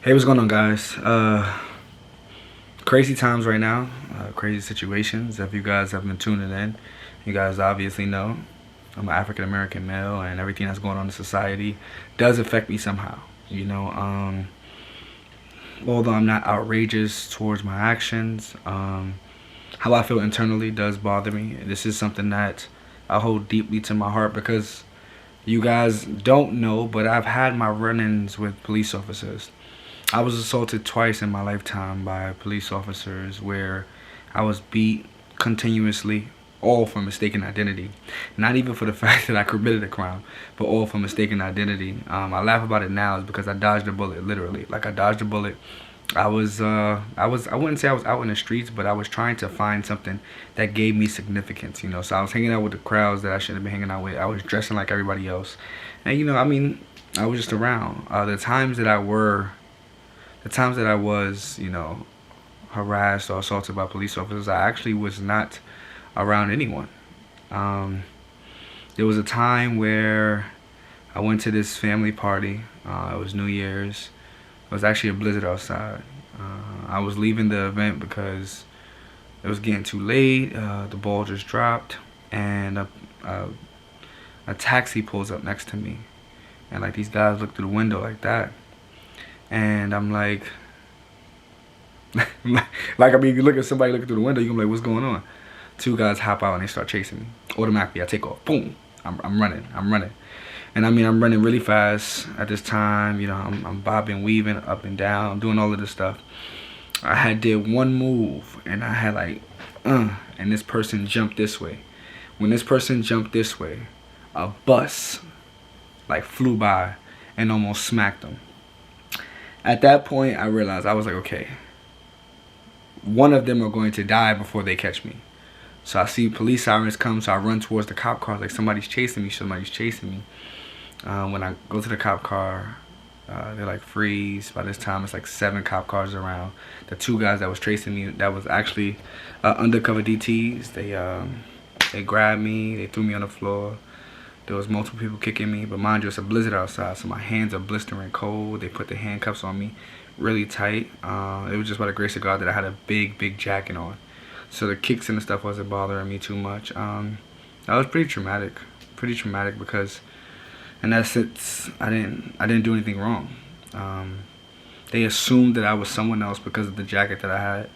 Hey, what's going on, guys? Crazy times right now, crazy situations. If you guys have been tuning in, you guys obviously know I'm an African American male, and everything that's going on in society does affect me somehow. Although I'm not outrageous towards my actions, how I feel internally does bother me. This is something that I hold deeply to my heart because you guys don't know, but I've had my run-ins with police officers. I was assaulted twice in my lifetime by police officers where I was beat continuously, all for mistaken identity. Not even for the fact that I committed a crime, but all for mistaken identity. I laugh about it now is because I dodged a bullet, literally. Like, I dodged a bullet. I wouldn't say I was out in the streets, but I was trying to find something that gave me significance, you know. So I was hanging out with the crowds that I shouldn't have been hanging out with. I was dressing like everybody else. And, I was just around. The times that I was, harassed or assaulted by police officers, I actually was not around anyone. Um, there was a time where I went to this family party. It was New Year's. It was actually a blizzard outside. I was leaving the event because it was getting too late. The ball just dropped, and a taxi pulls up next to me, and like these guys look through the window like that, and I'm like, you look at somebody looking through the window, you can be like, what's going on? Two guys hop out and they start chasing me. Automatically, I take off. Boom. I'm running. And I'm running really fast at this time. I'm bobbing, weaving up and down, doing all of this stuff. I had did one move, and I had and this person jumped this way. When this person jumped this way, a bus flew by and almost smacked them. At that point, I realized, I was like, okay, one of them are going to die before they catch me. So I see police sirens come, so I run towards the cop car, like somebody's chasing me. When I go to the cop car, they're like, freeze. By this time, it's like 7 cop cars around. The 2 guys that was chasing me, that was actually undercover DTs. They grabbed me, they threw me on the floor. There was multiple people kicking me, but mind you, it's a blizzard outside, so my hands are blistering cold. They put the handcuffs on me really tight. It was just by the grace of God that I had a big jacket on, so the kicks and the stuff wasn't bothering me too much. That was pretty traumatic because in essence, I didn't do anything wrong. They assumed that I was someone else because of the jacket that I had.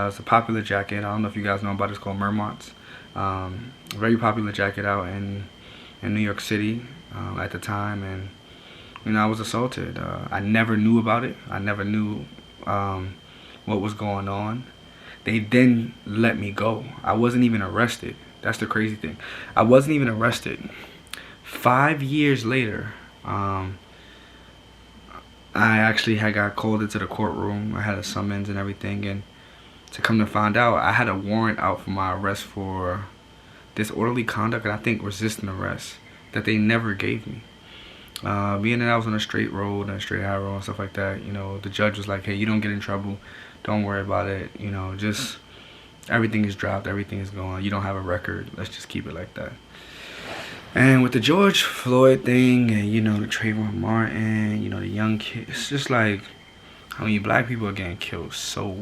It's a popular jacket. I don't know if you guys know about it. It's called Mermont's. A very popular jacket out in New York City at the time, and I was assaulted. I never knew about it. I never knew what was going on. They then let me go. I wasn't even arrested. That's the crazy thing. I wasn't even arrested. 5 years later, I actually had got called into the courtroom. I had a summons and everything, and to come to find out, I had a warrant out for my arrest for disorderly conduct and I think resisting arrest that they never gave me. Being that I was on a straight road and a straight arrow and stuff like that, the judge was like, hey, you don't get in trouble, don't worry about it, just everything is dropped, everything is gone, you don't have a record, let's just keep it like that. And with the George Floyd thing and the Trayvon Martin, the young kids, it's just like, black people are getting killed so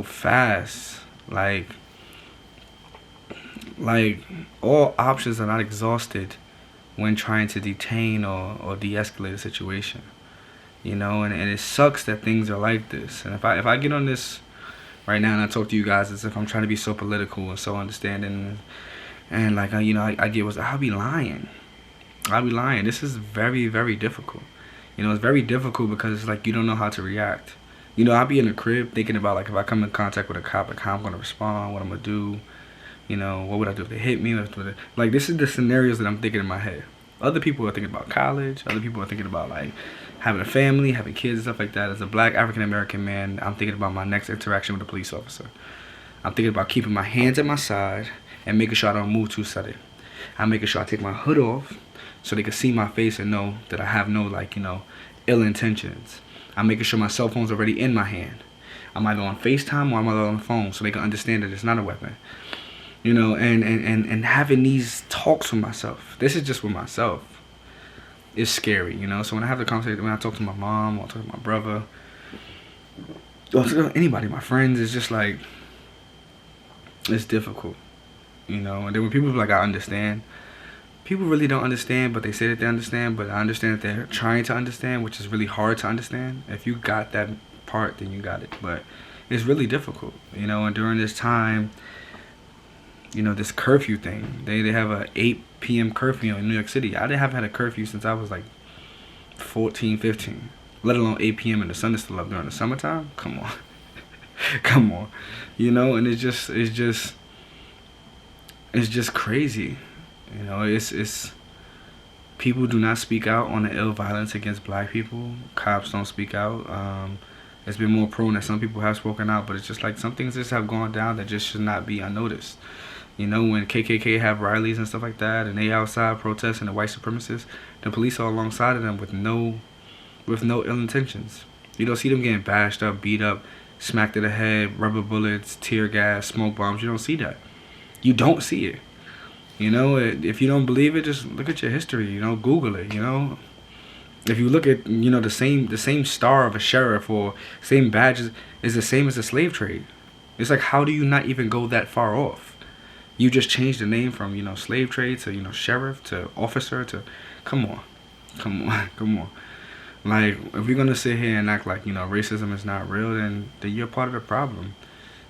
fast. Like all options are not exhausted when trying to detain or de-escalate a situation, and it sucks that things are like this. And if I get on this right now and I talk to you guys as if I'm trying to be so political and so understanding, and I get what I'll be lying. This is very, very difficult. It's very difficult because it's like you don't know how to react. I'll be in the crib thinking about if I come in contact with a cop, how I'm gonna respond, what I'm gonna do. What would I do if they hit me? This is the scenarios that I'm thinking in my head. Other people are thinking about college. Other people are thinking about having a family, having kids, stuff like that. As a black African American man, I'm thinking about my next interaction with a police officer. I'm thinking about keeping my hands at my side and making sure I don't move too sudden. I'm making sure I take my hood off so they can see my face and know that I have no ill intentions. I'm making sure my cell phone's already in my hand. I'm either on FaceTime or I'm either on the phone so they can understand that it's not a weapon. And having these talks with myself. This is just with myself. it's scary, you know. So when I have the conversation, when I talk to my mom or talk to my brother, or to anybody, my friends, it's just like, it's difficult, you know. And then when people be like, I understand, people really don't understand, but they say that they understand. But I understand that they're trying to understand, which is really hard to understand. If you got that part, then you got it. But it's really difficult, you know. And during this time, you know, this curfew thing, they have a 8 p.m. curfew in New York City. I haven't had a curfew since I was like 14, 15, let alone 8 p.m. and the sun is still up during the summertime. Come on. Come on, you know. And it's just crazy, you know. It's people do not speak out on the ill violence against black people. Cops don't speak out. It's been more prone that some people have spoken out, but it's just like some things just have gone down that just should not be unnoticed. You know, when KKK have rallies and stuff like that, and they outside protesting the white supremacists, the police are alongside of them with no ill intentions. You don't see them getting bashed up, beat up, smacked in the head, rubber bullets, tear gas, smoke bombs. You don't see that. You don't see it. You know, if you don't believe it, just look at your history. You know, Google it. You know, if you look at, you know, the same star of a sheriff or same badges is the same as the slave trade. It's like, how do you not even go that far off? You just changed the name from, you know, slave trade to, you know, sheriff to officer to, come on. Like, if we're gonna sit here and act like, you know, racism is not real, then you're part of the problem.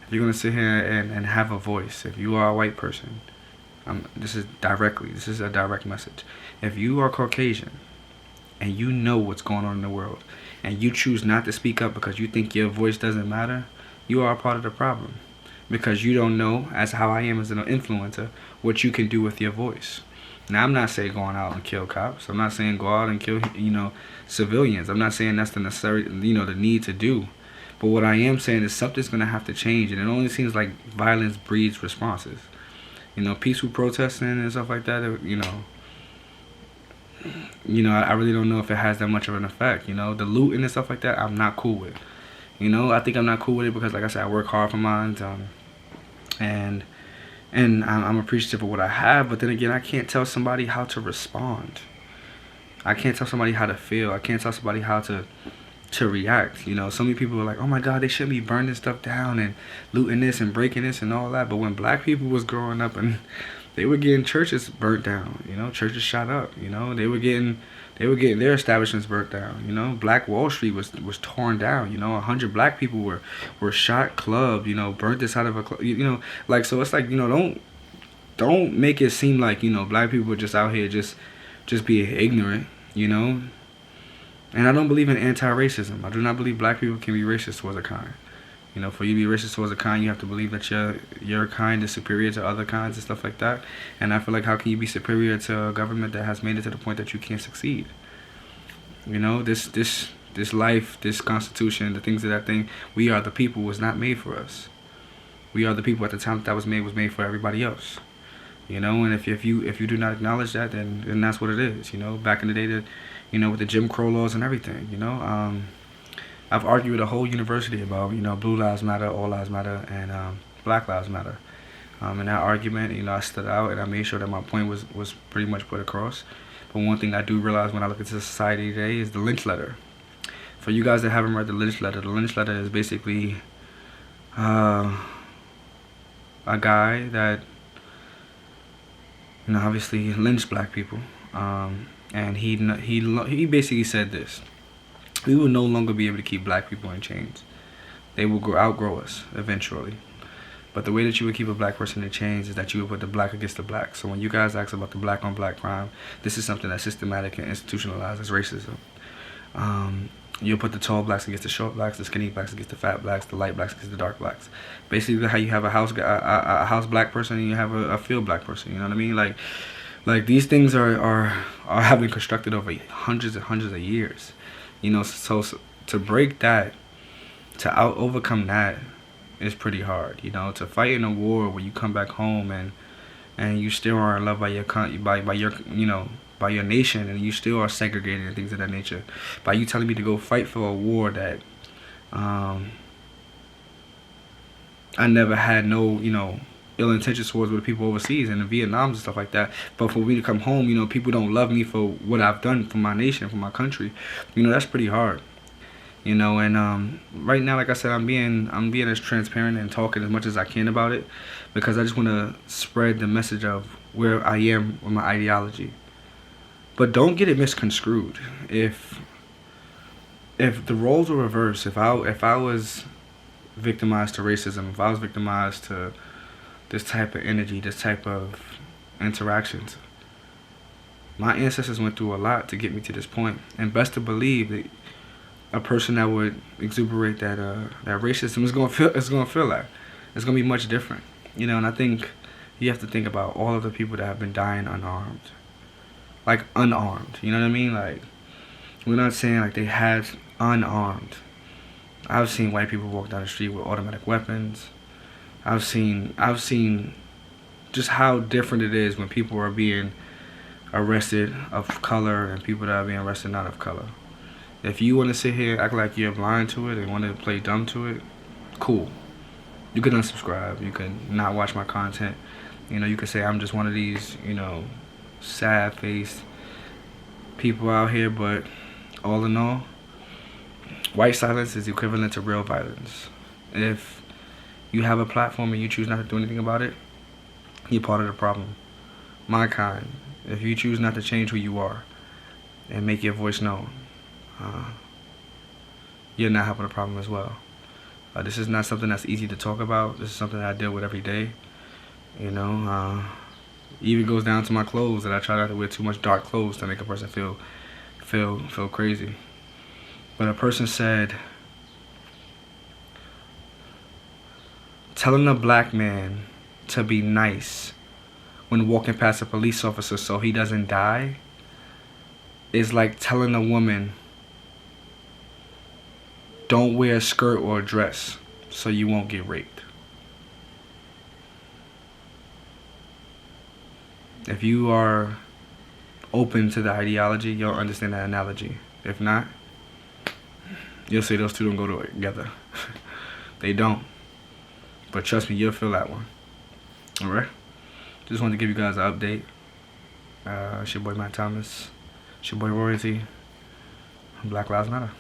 If you're gonna sit here and have a voice, if you are a white person, this is a direct message. If you are Caucasian and you know what's going on in the world and you choose not to speak up because you think your voice doesn't matter, you are a part of the problem. Because you don't know, as how I am as an influencer, what you can do with your voice. Now, I'm not saying going out and kill cops. I'm not saying go out and kill, you know, civilians. I'm not saying that's the necessary, you know, the need to do. But what I am saying is something's going to have to change. And it only seems like violence breeds responses. You know, peaceful protesting and stuff like that, you know, I really don't know if it has that much of an effect. You know, the looting and stuff like that, I'm not cool with. You know, I think I'm not cool with it because, like I said, I work hard for mine, and I'm appreciative of what I have. But then again, I can't tell somebody how to respond. I can't tell somebody how to feel. I can't tell somebody how to react. You know, so many people are like, oh my God, they shouldn't be burning stuff down and looting this and breaking this and all that. But when black people was growing up and they were getting churches burnt down, you know, churches shot up, you know, they were getting their establishments burnt down, you know. Black Wall Street was torn down, you know. 100 black people were shot, clubbed, you know, burnt inside of a club, you know. Like, so it's like, you know, don't make it seem like, you know, black people are just out here just being ignorant, you know. And I don't believe in anti-racism. I do not believe black people can be racist towards a kind. You know, for you to be racist towards a kind, you have to believe that your kind is superior to other kinds and stuff like that. And I feel like, how can you be superior to a government that has made it to the point that you can't succeed? You know, this life, this constitution, the things of that thing, we are the people, was not made for us. We are the people. At the time that was made for everybody else. You know, and if you do not acknowledge that, then that's what it is. You know, back in the day, you know, with the Jim Crow laws and everything, you know, I've argued with a whole university about, you know, Blue Lives Matter, All Lives Matter, and Black Lives Matter. In that argument, you know, I stood out and I made sure that my point was pretty much put across. But one thing I do realize when I look into society today is the lynch letter. For you guys that haven't read the lynch letter is basically a guy that, you know, obviously lynched black people, and he basically said this: we will no longer be able to keep black people in chains. They will outgrow us eventually. But the way that you would keep a black person in chains is that you would put the black against the black. So when you guys ask about the black on black crime, this is something that's systematic and institutionalized as racism. You'll put the tall blacks against the short blacks, the skinny blacks against the fat blacks, the light blacks against the dark blacks. Basically, how you have a house black person and you have a field black person. You know what I mean? Like these things are have been constructed over hundreds and hundreds of years. You know, so to break that, to overcome that, is pretty hard. You know, to fight in a war where you come back home and you still are in love by your by your nation, and you still are segregated and things of that nature. By you telling me to go fight for a war that I never had no, you know, ill intentions towards with the people overseas and in Vietnam and stuff like that. But for me to come home, you know, people don't love me for what I've done for my nation, for my country. You know, that's pretty hard. You know, and right now, like I said, I'm being as transparent and talking as much as I can about it, because I just want to spread the message of where I am with my ideology. But don't get it misconstrued. If the roles were reversed, if I was victimized to racism, if I was victimized to this type of energy, this type of interactions, my ancestors went through a lot to get me to this point, and best to believe that a person that would exuberate that racism is gonna feel like it's gonna be much different, you know. And I think you have to think about all of the people that have been dying unarmed, like unarmed. You know what I mean? Like, we're not saying like they had unarmed. I've seen white people walk down the street with automatic weapons. I've seen just how different it is when people are being arrested of color and people that are being arrested not of color. If you want to sit here and act like you're blind to it and want to play dumb to it, cool. You can unsubscribe. You can not watch my content. You know, you can say I'm just one of these, you know, sad-faced people out here. But all in all, white silence is equivalent to real violence. If you have a platform and you choose not to do anything about it, you're part of the problem. My kind. If you choose not to change who you are and make your voice known, you're not helping the problem as well. This is not something that's easy to talk about. This is something that I deal with every day. You know, it even goes down to my clothes, that I try not to wear too much dark clothes to make a person feel crazy. But a person said, telling a black man to be nice when walking past a police officer so he doesn't die is like telling a woman, don't wear a skirt or a dress so you won't get raped. If you are open to the ideology, you'll understand that analogy. If not, you'll say those two don't go together. They don't. But trust me, you'll feel that one. Alright? Just wanted to give you guys an update. It's your boy Matt Thomas. It's your boy Royalty. Black Lives Matter.